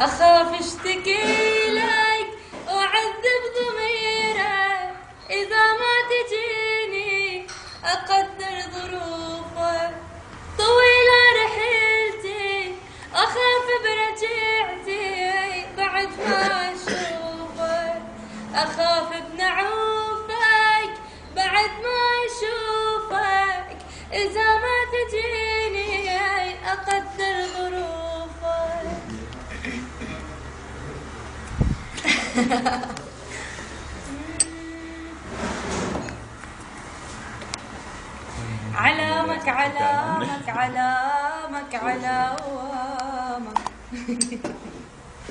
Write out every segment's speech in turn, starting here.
أخاف اشتكي لك وأعذب ضميرك إذا ما تجيني أقدر ظروفك. طويلة رحلتي أخاف برجعتي بعد ما أشوفك. أخاف بنعوفك بعد ما أشوفك إذا ما تجيني أقدر ظروفك. علامك علامك علامك علامك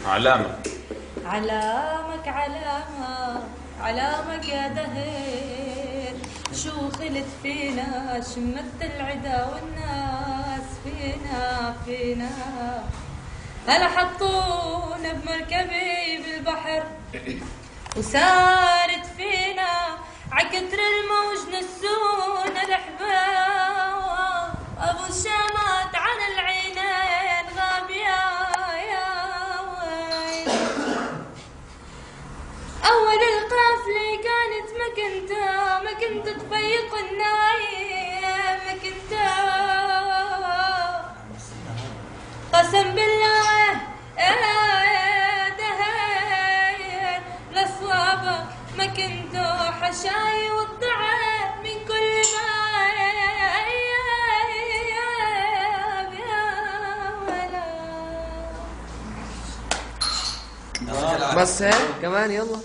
علامك علامك علامك علامك يا دهر. شو خلت فينا شمت العدا والناس فينا هلا حطونا بمركبي بالبحر وسارت فينا عكتر الموج نسونا الحباب. ابو الشامات عن العينين غاب يا ويل. اول القافله كانت ما كنت تفيق النايم ما كنت قسم بالله دهر لصوابك ما كنتو حشاي والضعف من كل بس هيك كمان يلا.